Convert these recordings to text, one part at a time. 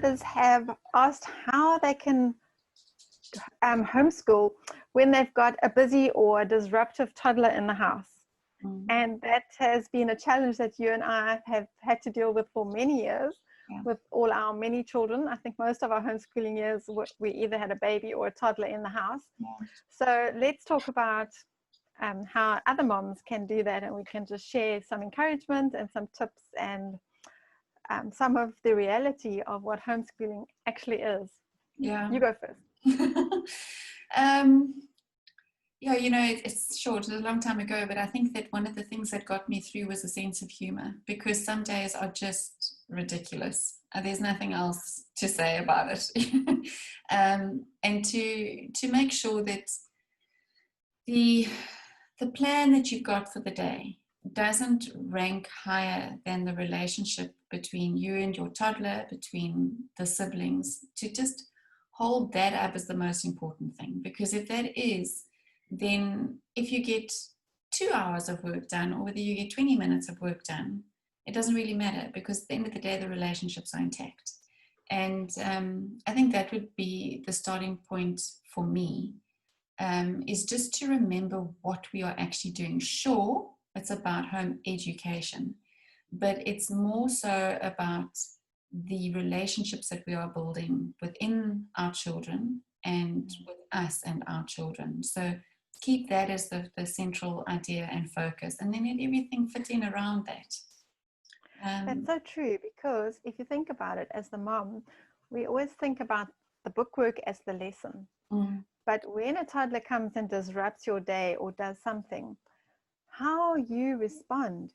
mothers have asked how they can homeschool when they've got a busy or a disruptive toddler in the house. And that has been a challenge that you and I have had to deal with for many years. With all our many children. I think most of our homeschooling years, we either had a baby or a toddler in the house. So let's talk about how other moms can do that, and we can just share some encouragement and some tips and some of the reality of what homeschooling actually is. You go first. Yeah, you know, it's short, it's a long time ago, but I think that one of the things that got me through was a sense of humor, because some days are just ridiculous. There's nothing else to say about it. And to make sure that the plan that you've got for the day doesn't rank higher than the relationship between you and your toddler, between the siblings, to just hold that up as the most important thing. Because if that is, then if you get 2 hours of work done, or whether you get 20 minutes of work done, it doesn't really matter, because at the end of the day, the relationships are intact. And I think that would be the starting point for me, is just to remember what we are actually doing. Sure, it's about home education, but it's more so about the relationships that we are building within our children and with us and our children. So keep that as the central idea and focus, and then let everything fit in around that. That's so true, because if you think about it as the mom, we always think about the bookwork as the lesson. But when a toddler comes and disrupts your day or does something, how you respond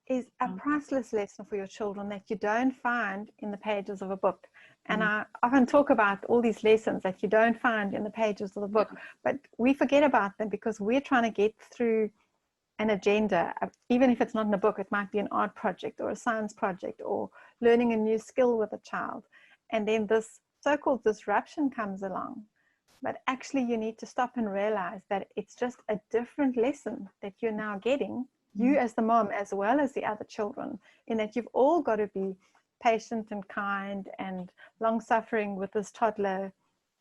is a priceless lesson for your children that you don't find in the pages of a book. And I often talk about all these lessons that you don't find in the pages of the book, but we forget about them because we're trying to get through an agenda. Even if it's not in a book, it might be an art project or a science project or learning a new skill with a child. And then this so-called disruption comes along. But actually you need to stop and realize that it's just a different lesson that you're now getting, you as the mom as well as the other children, in that you've all got to be patient and kind and long-suffering with this toddler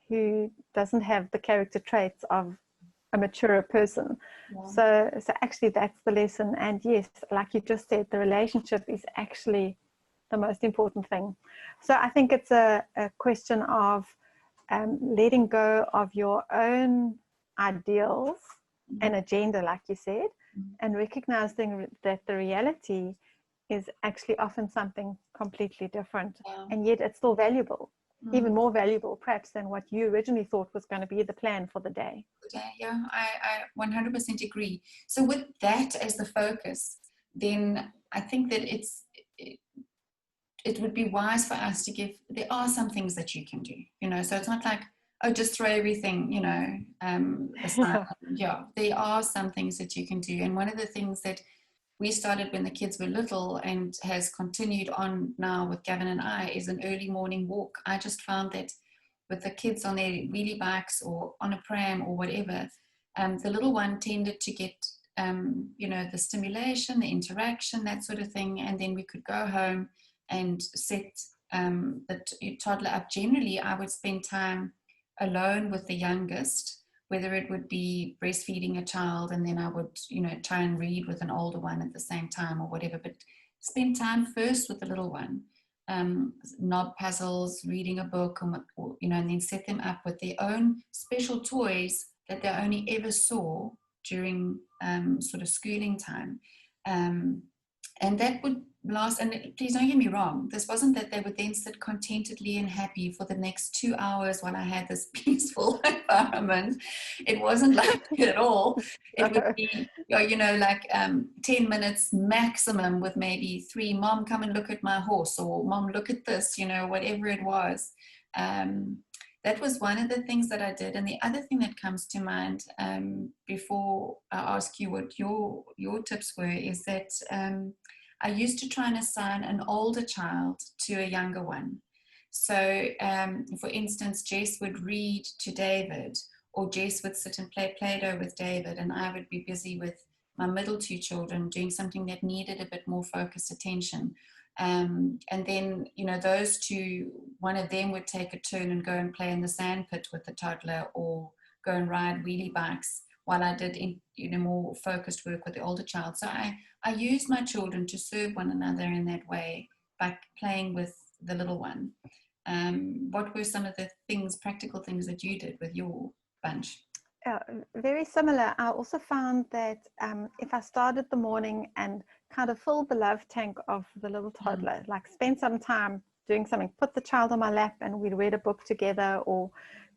who doesn't have the character traits of a mature person. So actually that's the lesson. And yes, like you just said, the relationship is actually the most important thing. So I think it's a question of letting go of your own ideals and agenda, like you said, and recognizing that the reality is actually often something completely different, and yet it's still valuable, even more valuable perhaps than what you originally thought was going to be the plan for the day. Yeah, I 100% agree. So with that as the focus, then I think that it would be wise for us to give, there are some things that you can do, you know, so it's not like, oh, just throw everything, you know, aside. There are some things that you can do. And one of the things that we started when the kids were little and has continued on now with Gavin and I is an early morning walk. I just found that with the kids on their wheelie bikes or on a pram or whatever, the little one tended to get, you know, the stimulation, the interaction, that sort of thing. And then we could go home and set the toddler up. Generally, I would spend time alone with the youngest, whether it would be breastfeeding a child and then I would, you know, try and read with an older one at the same time or whatever, but spend time first with the little one, knob puzzles, reading a book, or, you know, and then set them up with their own special toys that they only ever saw during sort of schooling time. And that would last, and please don't get me wrong, this wasn't that they would then sit contentedly and happy for the next 2 hours while I had this peaceful environment. It wasn't like that at all. It would be, you know, like 10 minutes maximum with maybe 3, Mom, come and look at my horse, or Mom, look at this, you know, whatever it was. That was one of the things that I did. And the other thing that comes to mind before I ask you what your tips were is that I used to try and assign an older child to a younger one. So for instance, Jess would read to David, or Jess would sit and play Play-Doh with David, and I would be busy with my middle 2 children doing something that needed a bit more focused attention. And then, you know, those two, one of them would take a turn and go and play in the sandpit with the toddler, or go and ride wheelie bikes, while I did, you know, more focused work with the older child. So I used my children to serve one another in that way by playing with the little one. What were some of the things, practical things that you did with your bunch? Very similar. I also found that if I started the morning and kind of filled the love tank of the little toddler, like spend some time doing something, put the child on my lap and we'd read a book together or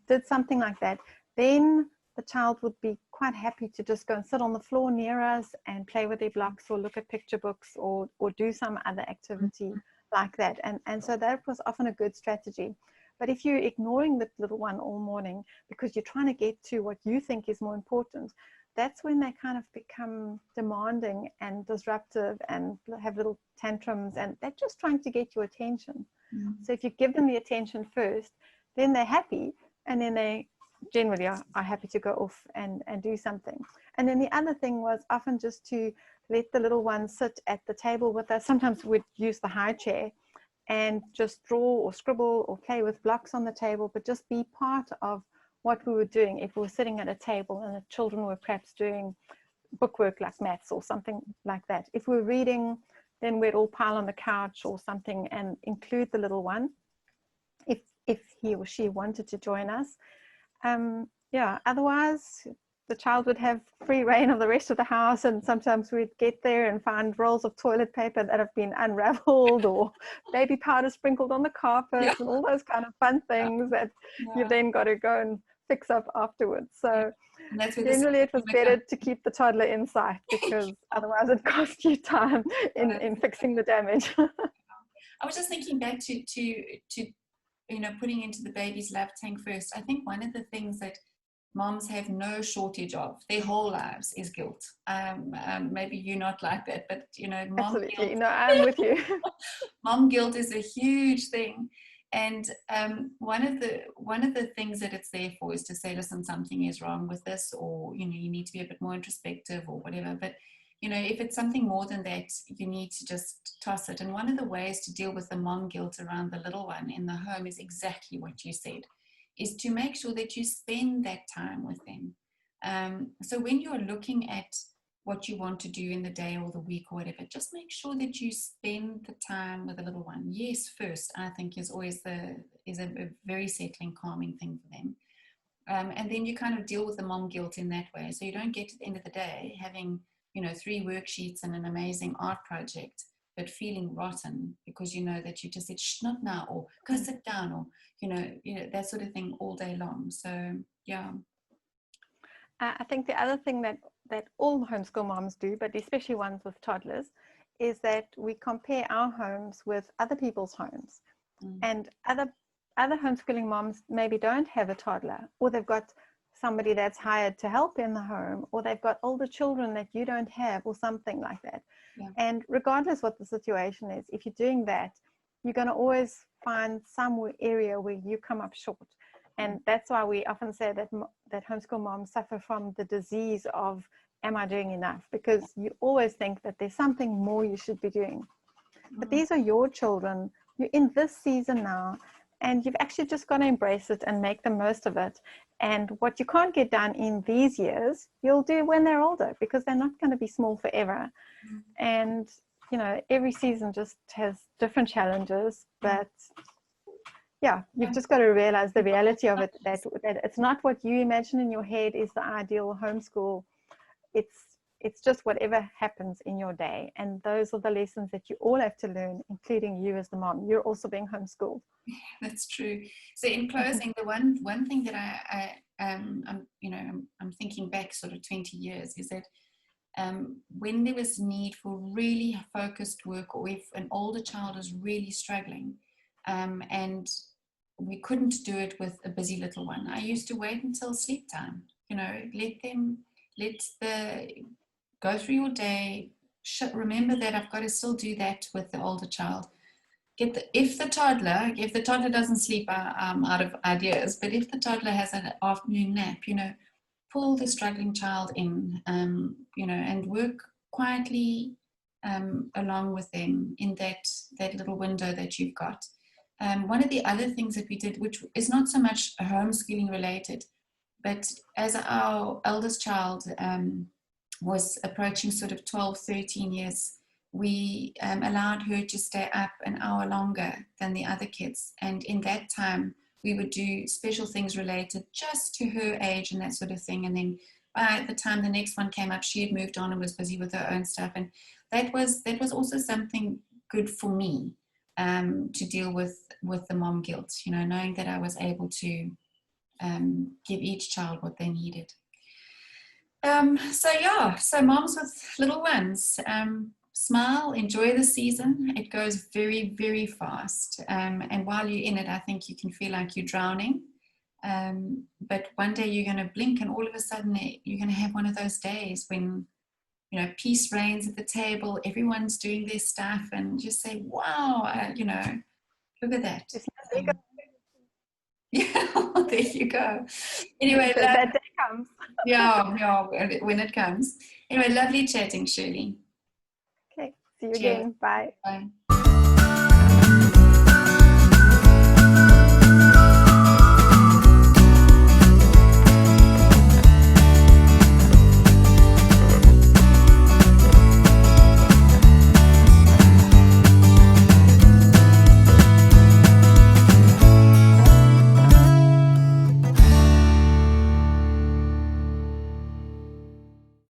did something like that, then the child would be quite happy to just go and sit on the floor near us and play with their blocks or look at picture books or do some other activity like that. And so that was often a good strategy. But if you're ignoring the little one all morning because you're trying to get to what you think is more important, that's when they kind of become demanding and disruptive and have little tantrums, and they're just trying to get your attention. So if you give them the attention first, then they're happy, and then they generally are happy to go off and do something. And then the other thing was often just to let the little one sit at the table with us. Sometimes we'd use the high chair and just draw or scribble or play with blocks on the table, but just be part of what we were doing. If we were sitting at a table and the children were perhaps doing bookwork like maths or something like that. If we were reading, then we'd all pile on the couch or something and include the little one if he or she wanted to join us. Yeah, otherwise the child would have free reign of the rest of the house, and sometimes we'd get there and find rolls of toilet paper that have been unraveled or baby powder sprinkled on the carpet, and all those kind of fun things that you've then got to go and fix up afterwards. So generally it was better to keep the toddler in sight, because otherwise it cost you time in fixing the damage. I was just thinking back to you know, putting into the baby's love tank first. I think one of the things that moms have no shortage of their whole lives is guilt. Maybe you're not like that, but you know, mom Absolutely. guilt. No, I'm with you. Mom guilt is a huge thing, and one of the things that it's there for is to say, listen, something is wrong with this, or you know, you need to be a bit more introspective or whatever. But you know, if it's something more than that, you need to just toss it. And one of the ways to deal with the mom guilt around the little one in the home is exactly what you said, is to make sure that you spend that time with them. So when you're looking at what you want to do in the day or the week or whatever, just make sure that you spend the time with the little one. Yes, first, I think is always a very settling, calming thing for them. And then you kind of deal with the mom guilt in that way. So you don't get to the end of the day having, you know, 3 worksheets and an amazing art project, but feeling rotten because you know that you just said, shh, not now, or go sit down, or, you know, that sort of thing all day long. So, yeah. I think the other thing that all homeschool moms do, but especially ones with toddlers, is that we compare our homes with other people's homes. And other homeschooling moms maybe don't have a toddler, or they've got somebody that's hired to help in the home, or they've got older children that you don't have, or something like that. And regardless what the situation is, if you're doing that, you're going to always find some area where you come up short. And that's why we often say that homeschool moms suffer from the disease of, am I doing enough? Because you always think that there's something more you should be doing. But these are your children. You're in this season now, and you've actually just got to embrace it and make the most of it. And what you can't get done in these years, you'll do when they're older, because they're not going to be small forever. And, you know, every season just has different challenges, but yeah, you've just got to realize the reality of it, that it's not what you imagine in your head is the ideal homeschool. It's just whatever happens in your day. And those are the lessons that you all have to learn, including you as the mom. You're also being homeschooled. That's true. So in closing, the one thing that I'm thinking back sort of 20 years is that when there was need for really focused work, or if an older child is really struggling, and we couldn't do it with a busy little one, I used to wait until sleep time. You know, go through your day. Remember that I've got to still do that with the older child. If the toddler doesn't sleep, I'm out of ideas. But if the toddler has an afternoon nap, you know, pull the struggling child in, you know, and work quietly along with them in that little window that you've got. One of the other things that we did, which is not so much homeschooling related, but as our eldest child was approaching sort of 12, 13 years, we allowed her to stay up an hour longer than the other kids. And in that time, we would do special things related just to her age and that sort of thing. And then by the time the next one came up, she had moved on and was busy with her own stuff. And that was also something good for me to deal with the mom guilt, you know, knowing that I was able to give each child what they needed. So moms with little ones, smile, enjoy the season. It goes very, very fast. And while you're in it, I think you can feel like you're drowning. But one day you're going to blink and all of a sudden you're going to have one of those days when, you know, peace reigns at the table, everyone's doing their stuff, and just say, wow, you know, look at that. Yeah, there you go. Anyway, that day comes. yeah, when it comes. Anyway, lovely chatting, Shirley. Okay, see you again. Bye. Bye.